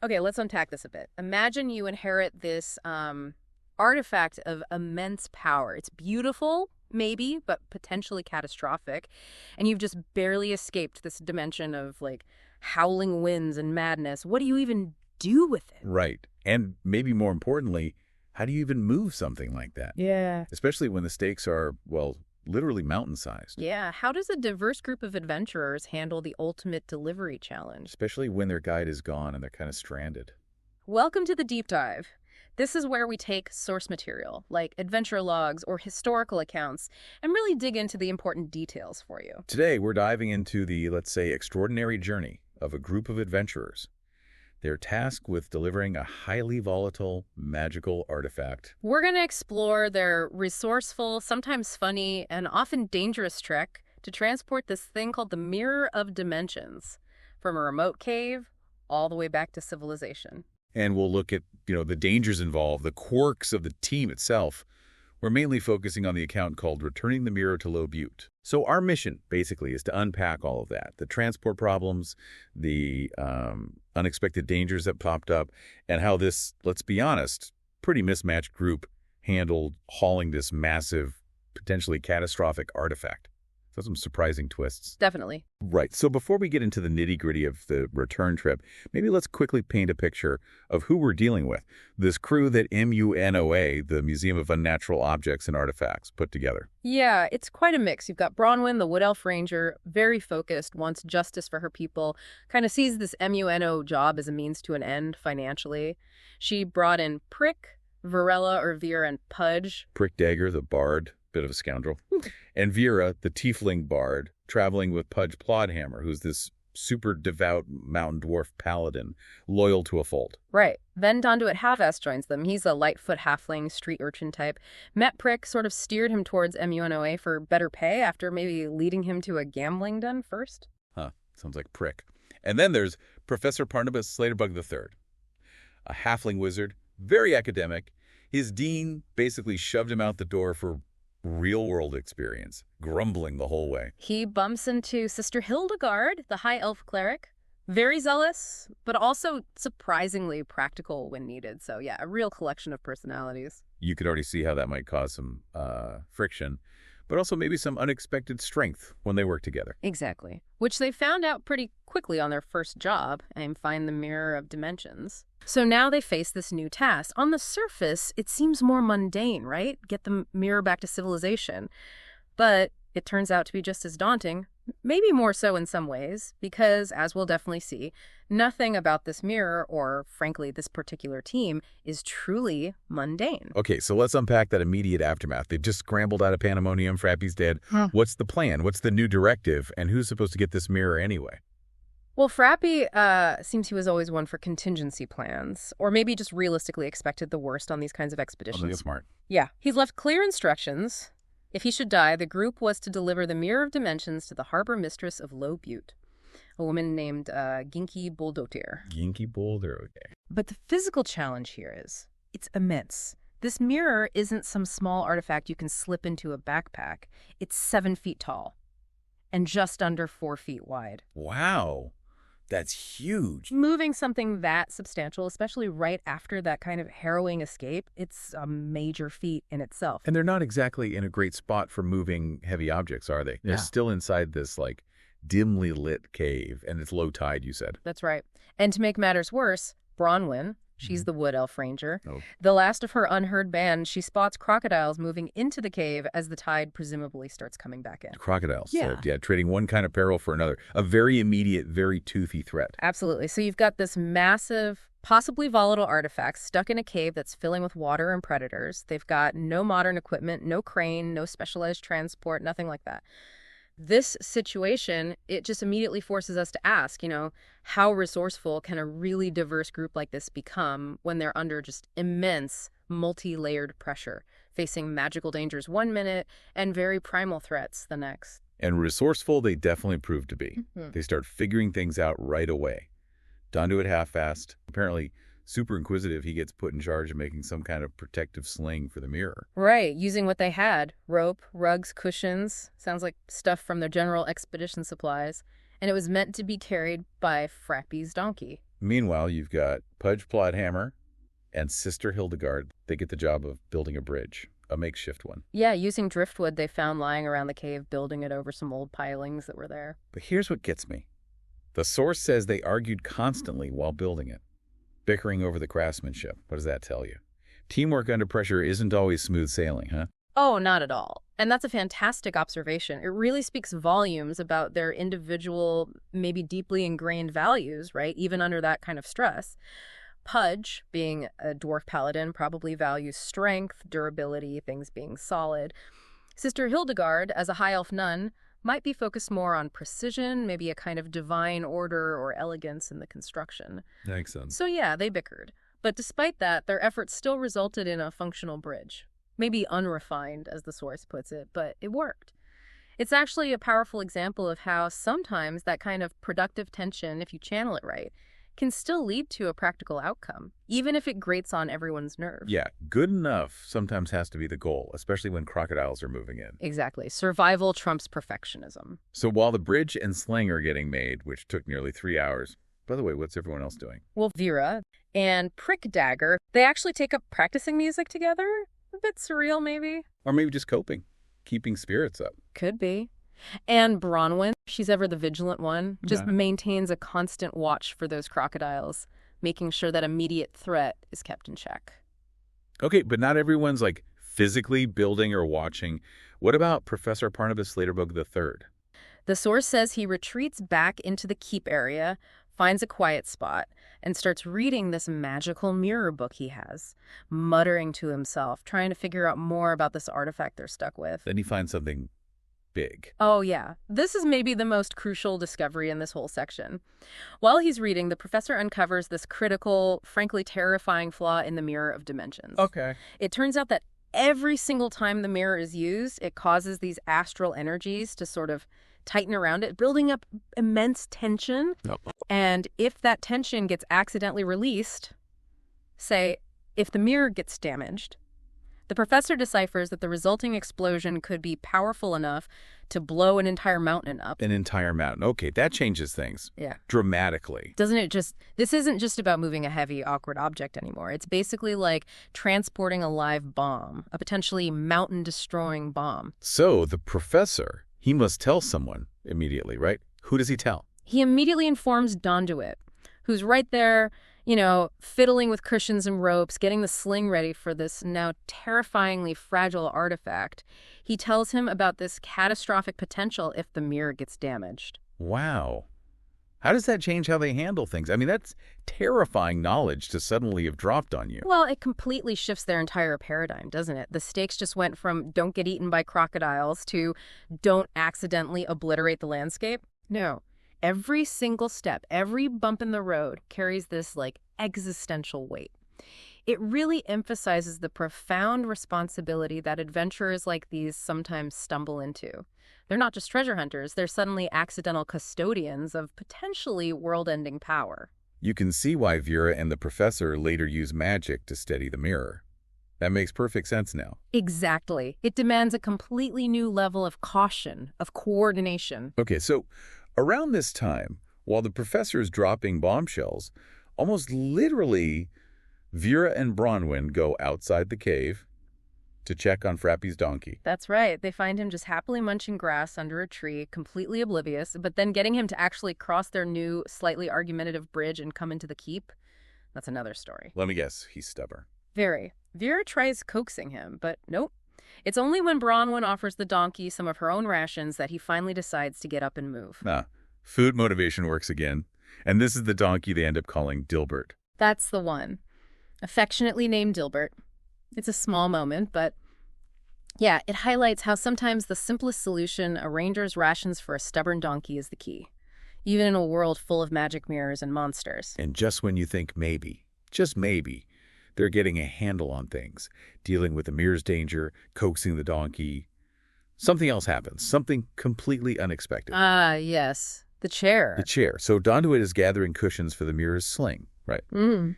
Okay, let's unpack this a bit. Imagine you inherit this artifact of immense power. It's beautiful, maybe, but potentially catastrophic. And you've just barely escaped this dimension of, like, howling winds and madness. What do you even do with it? Right. And maybe more importantly, how do you even move something like that? Yeah. Especially when the stakes are, well, literally mountain-sized. Yeah, how does a diverse group of adventurers handle the ultimate delivery challenge? Especially when their guide is gone and they're kind of stranded. Welcome to the deep dive. This is where we take source material, like adventure logs or historical accounts, and really dig into the important details for you. Today, we're diving into the, let's say, extraordinary journey of a group of adventurers. They're tasked with delivering a highly volatile, magical artifact. We're going to explore their resourceful, sometimes funny, and often dangerous trek to transport this thing called the Mirror of Dimensions from a remote cave all the way back to civilization. And we'll look at, the dangers involved, the quirks of the team itself. We're mainly focusing on the account called Returning the Mirror to Butte. So our mission, basically, is to unpack all of that. The transport problems, the unexpected dangers that popped up, and how this, let's be honest, pretty mismatched group handled hauling this massive, potentially catastrophic artifact. So some surprising twists. Definitely. Right. So before we get into the nitty-gritty of the return trip, maybe let's quickly paint a picture of who we're dealing with. This crew that MUNOA, the Museum of Unnatural Objects and Artifacts, put together. Yeah, it's quite a mix. You've got Bronwyn, the Wood Elf Ranger, very focused, wants justice for her people, kind of sees this MUNO job as a means to an end financially. She brought in Prick, Varela or Veer, and Pudge. Prick Dagger, the bard, bit of a scoundrel. And Vera, the tiefling bard, traveling with Pudge Plodhammer, who's this super devout mountain dwarf paladin, loyal to a fault. Right. Then Donduit Half-Ass joins them. He's a Lightfoot halfling, street urchin type. Met Prick, sort of steered him towards MUNOA for better pay after maybe leading him to a gambling den first. Huh. Sounds like Prick. And then there's Professor Parnabus Slaterbug III, a halfling wizard, very academic. His dean basically shoved him out the door for real-world experience, grumbling the whole way. He bumps into Sister Hildegard, the high elf cleric. Very zealous, but also surprisingly practical when needed. So yeah, a real collection of personalities. You could already see how that might cause some friction, but also maybe some unexpected strength when they work together. Exactly. Which they found out pretty quickly on their first job, and find the Mirror of Dimensions. So now they face this new task. On the surface, it seems more mundane, right? Get the mirror back to civilization. But it turns out to be just as daunting, maybe more so in some ways, because, as we'll definitely see, nothing about this mirror, or frankly, this particular team, is truly mundane. Okay, so let's unpack that immediate aftermath. They've just scrambled out of pandemonium, Frappy's dead. What's the plan? What's the new directive? And who's supposed to get this mirror anyway? Well, Frappy seems he was always one for contingency plans, or maybe just realistically expected the worst on these kinds of expeditions. Oh, that's smart. Yeah. He's left clear instructions. If he should die, the group was to deliver the Mirror of Dimensions to the harbor mistress of Butte, a woman named Ginky Boldotir. Ginky Boulder, okay. But the physical challenge here is, it's immense. This mirror isn't some small artifact you can slip into a backpack. It's 7 feet tall and just under 4 feet wide. Wow. That's huge. Moving something that substantial, especially right after that kind of harrowing escape, it's a major feat in itself. And they're not exactly in a great spot for moving heavy objects, are they? They're still inside this, dimly lit cave, and it's low tide, you said. That's right. And to make matters worse, Bronwyn, she's the Wood Elf Ranger. Oh. The last of her unheard band, she spots crocodiles moving into the cave as the tide presumably starts coming back in. Crocodiles. Yeah. So, trading one kind of peril for another. A very immediate, very toothy threat. Absolutely. So you've got this massive, possibly volatile artifact stuck in a cave that's filling with water and predators. They've got no modern equipment, no crane, no specialized transport, nothing like that. This situation, it just immediately forces us to ask, how resourceful can a really diverse group like this become when they're under just immense, multi-layered pressure, facing magical dangers one minute and very primal threats the next? And resourceful they definitely prove to be. They start figuring things out right away. Donduit half-assed, apparently super inquisitive, he gets put in charge of making some kind of protective sling for the mirror. Right, using what they had. Rope, rugs, cushions. Sounds like stuff from their general expedition supplies. And it was meant to be carried by Frappy's donkey. Meanwhile, you've got Pudge Plodhammer and Sister Hildegard. They get the job of building a bridge, a makeshift one. Yeah, using driftwood they found lying around the cave, building it over some old pilings that were there. But here's what gets me. The source says they argued constantly while building it, bickering over the craftsmanship. What does that tell you? Teamwork under pressure isn't always smooth sailing, huh? Oh, not at all. And that's a fantastic observation. It really speaks volumes about their individual, maybe deeply ingrained values, right? Even under that kind of stress. Pudge, being a dwarf paladin, probably values strength, durability, things being solid. Sister Hildegard, as a high elf nun, might be focused more on precision, maybe a kind of divine order or elegance in the construction. That makes sense. So yeah, they bickered. But despite that, their efforts still resulted in a functional bridge. Maybe unrefined, as the source puts it, but it worked. It's actually a powerful example of how sometimes that kind of productive tension, if you channel it right, can still lead to a practical outcome, even if it grates on everyone's nerves. Yeah, good enough sometimes has to be the goal, especially when crocodiles are moving in. Exactly. Survival trumps perfectionism. So while the bridge and sling are getting made, which took nearly 3 hours, by the way, what's everyone else doing? Well, Vera and Prick Dagger, they actually take up practicing music together. A bit surreal, maybe. Or maybe just coping, keeping spirits up. Could be. And Bronwyn, she's ever the vigilant one, just maintains a constant watch for those crocodiles, making sure that immediate threat is kept in check. Okay, but not everyone's like physically building or watching. What about Professor Parnabus Slaterbug III? The source says he retreats back into the keep area, finds a quiet spot, and starts reading this magical mirror book he has, muttering to himself, trying to figure out more about this artifact they're stuck with. Then he finds something big. Oh, yeah. This is maybe the most crucial discovery in this whole section. While he's reading, the professor uncovers this critical, frankly terrifying flaw in the mirror of dimensions. Okay. It turns out that every single time the mirror is used, it causes these astral energies to sort of tighten around it, building up immense tension. And if that tension gets accidentally released, say, if the mirror gets damaged, the professor deciphers that the resulting explosion could be powerful enough to blow an entire mountain up. An entire mountain. Okay, that changes things. Yeah. Dramatically. Doesn't it just, this isn't just about moving a heavy, awkward object anymore. It's basically like transporting a live bomb, a potentially mountain-destroying bomb. So the professor, he must tell someone immediately, right? Who does he tell? He immediately informs Donduit, who's right there, you know, fiddling with cushions and ropes, getting the sling ready for this now terrifyingly fragile artifact. He tells him about this catastrophic potential if the mirror gets damaged. Wow. How does that change how they handle things? I mean, that's terrifying knowledge to suddenly have dropped on you. Well, it completely shifts their entire paradigm, doesn't it? The stakes just went from don't get eaten by crocodiles to don't accidentally obliterate the landscape. No. Every single step, every bump in the road carries this, like, existential weight. It really emphasizes the profound responsibility that adventurers like these sometimes stumble into. They're not just treasure hunters, they're suddenly accidental custodians of potentially world-ending power. You can see why Vera and the professor later use magic to steady the mirror. That makes perfect sense now. Exactly. It demands a completely new level of caution, of coordination. Okay, so around this time, while the professor is dropping bombshells, almost literally, Vera and Bronwyn go outside the cave to check on Frappy's donkey. That's right. They find him just happily munching grass under a tree, completely oblivious, but then getting him to actually cross their new, slightly argumentative bridge and come into the keep, that's another story. Let me guess, he's stubborn. Very. Vera tries coaxing him, but nope. It's only when Bronwyn offers the donkey some of her own rations that he finally decides to get up and move. Food motivation works again. And this is the donkey they end up calling Dilbert. That's the one. Affectionately named Dilbert. It's a small moment, but yeah, it highlights how sometimes the simplest solution, a ranger's rations for a stubborn donkey, is the key, even in a world full of magic mirrors and monsters. And just when you think maybe, just maybe, they're getting a handle on things, dealing with the mirror's danger, coaxing the donkey, something else happens, something completely unexpected. Yes, the chair. The chair. So Donduit is gathering cushions for the mirror's sling, right?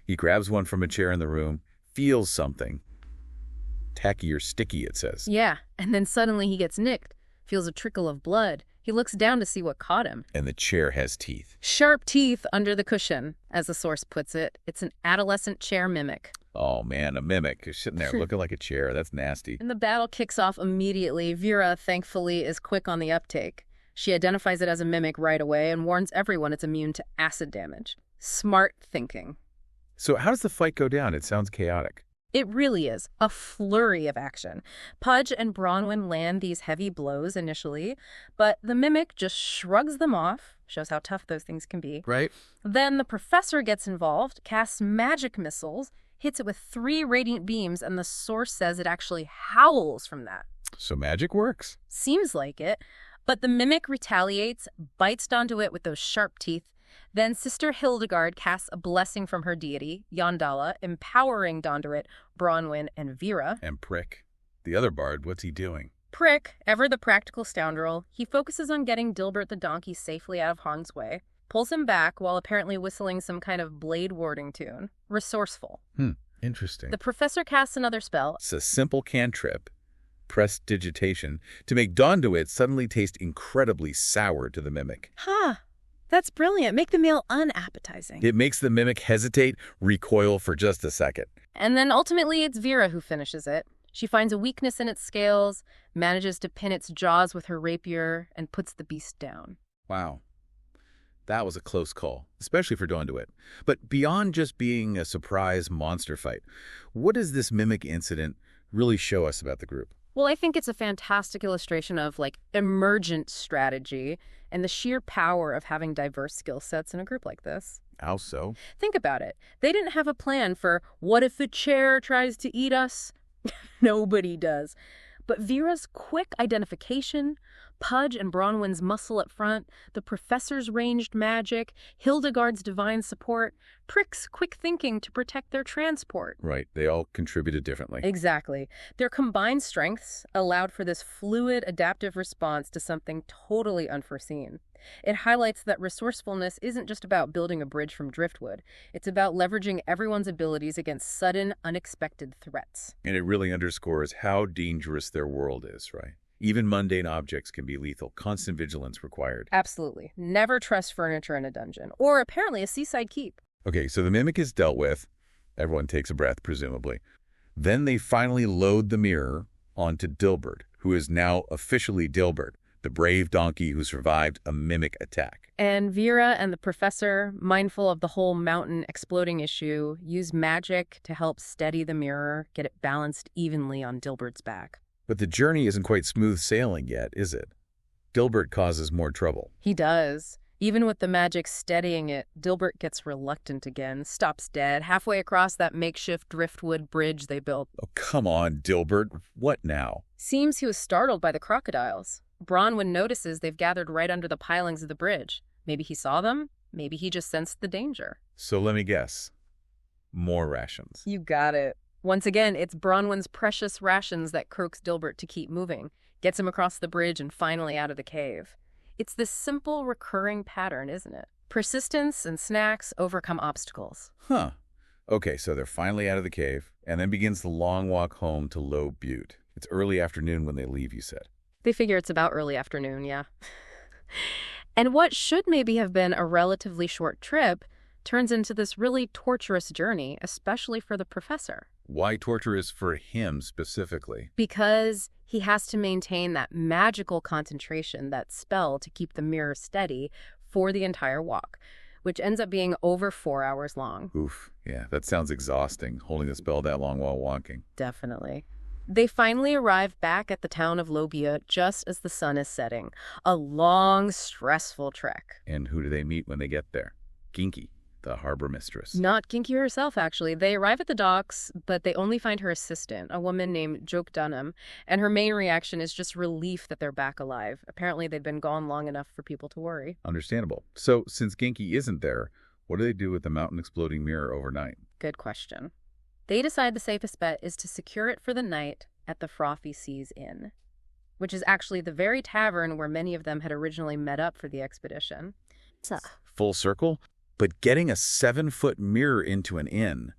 He grabs one from a chair in the room, feels something. Tacky or sticky, it says. Yeah, and then suddenly he gets nicked, feels a trickle of blood. He looks down to see what caught him. And the chair has teeth. Sharp teeth under the cushion, as the source puts it. It's an adolescent chair mimic. Oh, man, a mimic is sitting there looking like a chair. That's nasty. And the battle kicks off immediately. Vera, thankfully, is quick on the uptake. She identifies it as a mimic right away and warns everyone it's immune to acid damage. Smart thinking. So how does the fight go down? It sounds chaotic. It really is. A flurry of action. Pudge and Bronwyn land these heavy blows initially, but the mimic just shrugs them off, shows how tough those things can be. Right. Then the professor gets involved, casts magic missiles, hits it with 3 radiant beams, and the source says it actually howls from that. So magic works. Seems like it. But the mimic retaliates, bites onto it with those sharp teeth. Then Sister Hildegard casts a blessing from her deity, Yondala, empowering Dondorit, Bronwyn, and Vera. And Prick, the other bard, what's he doing? Prick, ever the practical scoundrel, he focuses on getting Dilbert the donkey safely out of harm's way, pulls him back while apparently whistling some kind of blade warding tune. Resourceful. Interesting. The professor casts another spell. It's a simple cantrip, prestidigitation, to make Dondoit suddenly taste incredibly sour to the mimic. Huh. That's brilliant. Make the meal unappetizing. It makes the mimic hesitate, recoil for just a second. And then ultimately it's Vera who finishes it. She finds a weakness in its scales, manages to pin its jaws with her rapier, and puts the beast down. Wow. That was a close call, especially for Dondoit. But beyond just being a surprise monster fight, what does this mimic incident really show us about the group? Well, I think it's a fantastic illustration of, emergent strategy and the sheer power of having diverse skill sets in a group like this. How so? Think about it. They didn't have a plan for, what if a chair tries to eat us? Nobody does. But Vera's quick identification, Pudge and Bronwyn's muscle up front, the professor's ranged magic, Hildegard's divine support, Prick's quick thinking to protect their transport. Right, they all contributed differently. Exactly. Their combined strengths allowed for this fluid, adaptive response to something totally unforeseen. It highlights that resourcefulness isn't just about building a bridge from driftwood. It's about leveraging everyone's abilities against sudden, unexpected threats. And it really underscores how dangerous their world is, right? Even mundane objects can be lethal. Constant vigilance required. Absolutely. Never trust furniture in a dungeon, or apparently a seaside keep. Okay, so the mimic is dealt with. Everyone takes a breath, presumably. Then they finally load the mirror onto Dilbert, who is now officially Dilbert, the brave donkey who survived a mimic attack. And Vera and the professor, mindful of the whole mountain exploding issue, use magic to help steady the mirror, get it balanced evenly on Dilbert's back. But the journey isn't quite smooth sailing yet, is it? Dilbert causes more trouble. He does. Even with the magic steadying it, Dilbert gets reluctant again, stops dead, halfway across that makeshift driftwood bridge they built. Oh, come on, Dilbert. What now? Seems he was startled by the crocodiles. Bronwyn notices they've gathered right under the pilings of the bridge. Maybe he saw them. Maybe he just sensed the danger. So let me guess. More rations. You got it. Once again, it's Bronwyn's precious rations that coax Dilbert to keep moving, gets him across the bridge and finally out of the cave. It's this simple, recurring pattern, isn't it? Persistence and snacks overcome obstacles. Huh. Okay, so they're finally out of the cave, and then begins the long walk home to Low Butte. It's early afternoon when they leave, you said. They figure it's about early afternoon, yeah. And what should maybe have been a relatively short trip turns into this really torturous journey, especially for the professor. Why torturous for him specifically? Because he has to maintain that magical concentration, that spell, to keep the mirror steady for the entire walk, which ends up being over 4 hours long. Oof, yeah, that sounds exhausting, holding the spell that long while walking. Definitely. They finally arrive back at the town of Butte just as the sun is setting. A long, stressful trek. And who do they meet when they get there? Ginky, the harbor mistress. Not Ginky herself, actually. They arrive at the docks, but they only find her assistant, a woman named Joke Dunham, and her main reaction is just relief that they're back alive. Apparently, they'd been gone long enough for people to worry. Understandable. So, since Ginky isn't there, what do they do with the mountain exploding mirror overnight? Good question. They decide the safest bet is to secure it for the night at the Frothy Seas Inn, which is actually the very tavern where many of them had originally met up for the expedition. Full circle? But getting a 7-foot mirror into an inn,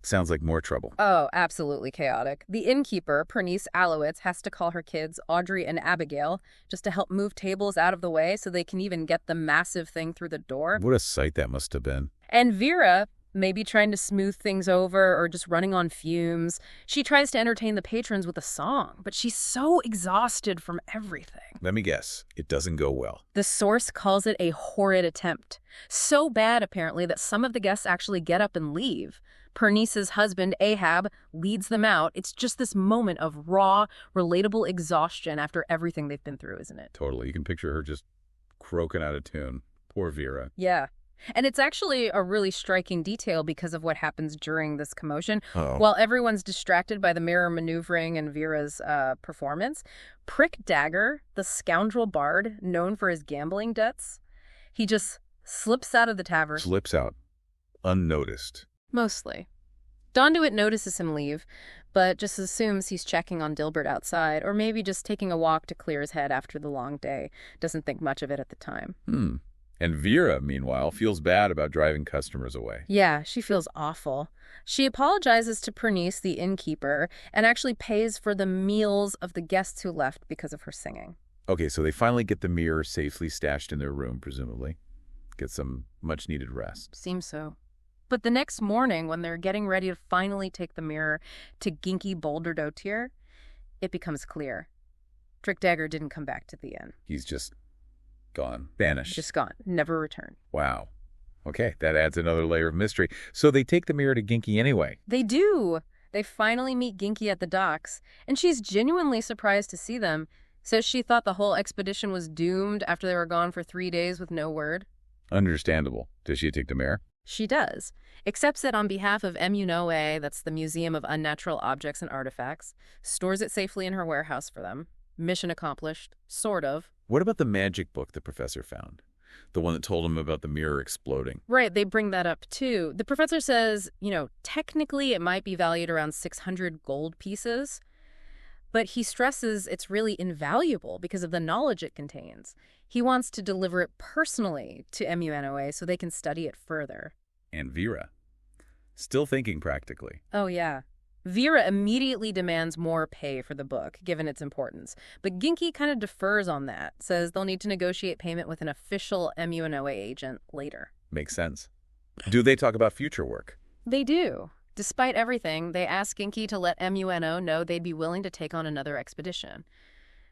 Sounds like more trouble. Oh, absolutely chaotic. The innkeeper, Pernice Alowitz, has to call her kids, Audrey and Abigail, just to help move tables out of the way so they can even get the massive thing through the door. What a sight that must have been. And Vera, maybe trying to smooth things over or just running on fumes, she tries to entertain the patrons with a song, but she's so exhausted from everything. Let me guess. It doesn't go well. The source calls it a horrid attempt. So bad, apparently, that some of the guests actually get up and leave. Pernice's husband, Ahab, leads them out. It's just this moment of raw, relatable exhaustion after everything they've been through, isn't it? Totally. You can picture her just croaking out of tune. Poor Vera. Yeah. And it's actually a really striking detail because of what happens during this commotion. Uh-oh. While everyone's distracted by the mirror maneuvering and Vera's performance, Prick Dagger, the scoundrel bard known for his gambling debts, he just slips out of the tavern. Slips out. Unnoticed. Mostly. Donduit notices him leave, but just assumes he's checking on Dilbert outside, or maybe just taking a walk to clear his head after the long day. Doesn't think much of it at the time. And Vera, meanwhile, feels bad about driving customers away. Yeah, she feels awful. She apologizes to Pernice, the innkeeper, and actually pays for the meals of the guests who left because of her singing. Okay, so they finally get the mirror safely stashed in their room, presumably. Get some much-needed rest. Seems so. But the next morning, when they're getting ready to finally take the mirror to Ginky Boulder Dotier, it becomes clear. Trick Dagger didn't come back to the inn. He's just gone. Vanished. Just gone. Never returned. Wow. Okay, that adds another layer of mystery. So they take the mirror to Ginky anyway. They do. They finally meet Ginky at the docks, and she's genuinely surprised to see them. Says she thought the whole expedition was doomed after they were gone for 3 days with no word. Understandable. Does she take the mirror? She does. Accepts it on behalf of MUNOA, that's the Museum of Unnatural Objects and Artifacts, stores it safely in her warehouse for them. Mission accomplished. Sort of. What about the magic book the professor found? The one that told him about the mirror exploding. Right, they bring that up too. The professor says, technically it might be valued around 600 gold pieces, but he stresses it's really invaluable because of the knowledge it contains. He wants to deliver it personally to MUNOA so they can study it further. And Vera. Still thinking practically. Oh, yeah. Vera immediately demands more pay for the book, given its importance. But Ginky kind of defers on that, says they'll need to negotiate payment with an official MUNOA agent later. Makes sense. Do they talk about future work? They do. Despite everything, they ask Ginky to let MUNO know they'd be willing to take on another expedition.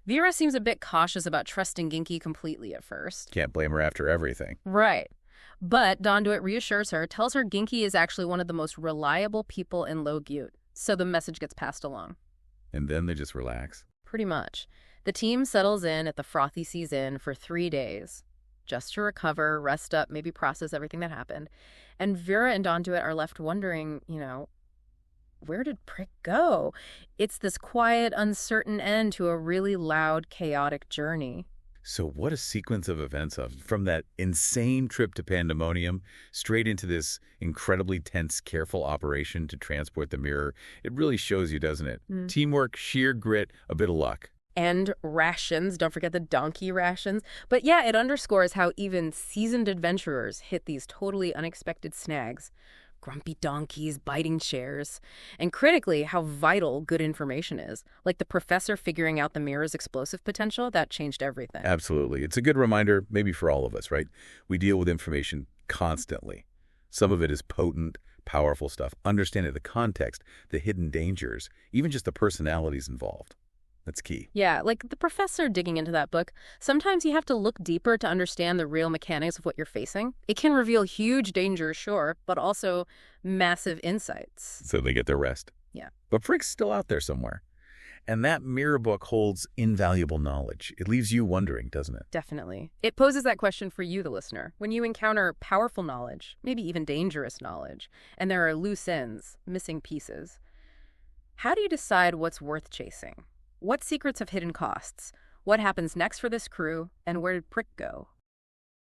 Vera seems a bit cautious about trusting Ginky completely at first. Can't blame her after everything. Right. But Donduit reassures her, tells her Ginky is actually one of the most reliable people in Low Butte, so the message gets passed along. And then they just relax. Pretty much. The team settles in at the Frothy Seas Inn for 3 days, just to recover, rest up, maybe process everything that happened. And Vera and Donduit are left wondering, where did Prick go? It's this quiet, uncertain end to a really loud, chaotic journey. So what a sequence of events from that insane trip to Pandemonium straight into this incredibly tense, careful operation to transport the mirror. It really shows you, doesn't it? Teamwork, sheer grit, a bit of luck. And rations. Don't forget the donkey rations. But yeah, it underscores how even seasoned adventurers hit these totally unexpected snags. Grumpy donkeys, biting chairs. And critically, how vital good information is. Like the professor figuring out the mirror's explosive potential, that changed everything. Absolutely. It's a good reminder, maybe for all of us, right? We deal with information constantly. Some of it is potent, powerful stuff. Understanding the context, the hidden dangers, even just the personalities involved. That's key. Yeah, like the professor digging into that book, sometimes you have to look deeper to understand the real mechanics of what you're facing. It can reveal huge dangers, sure, but also massive insights. So they get their rest. Yeah. But Frick's still out there somewhere. And that mirror book holds invaluable knowledge. It leaves you wondering, doesn't it? Definitely. It poses that question for you, the listener. When you encounter powerful knowledge, maybe even dangerous knowledge, and there are loose ends, missing pieces, how do you decide what's worth chasing? What secrets have hidden costs? What happens next for this crew? And where did Prick go?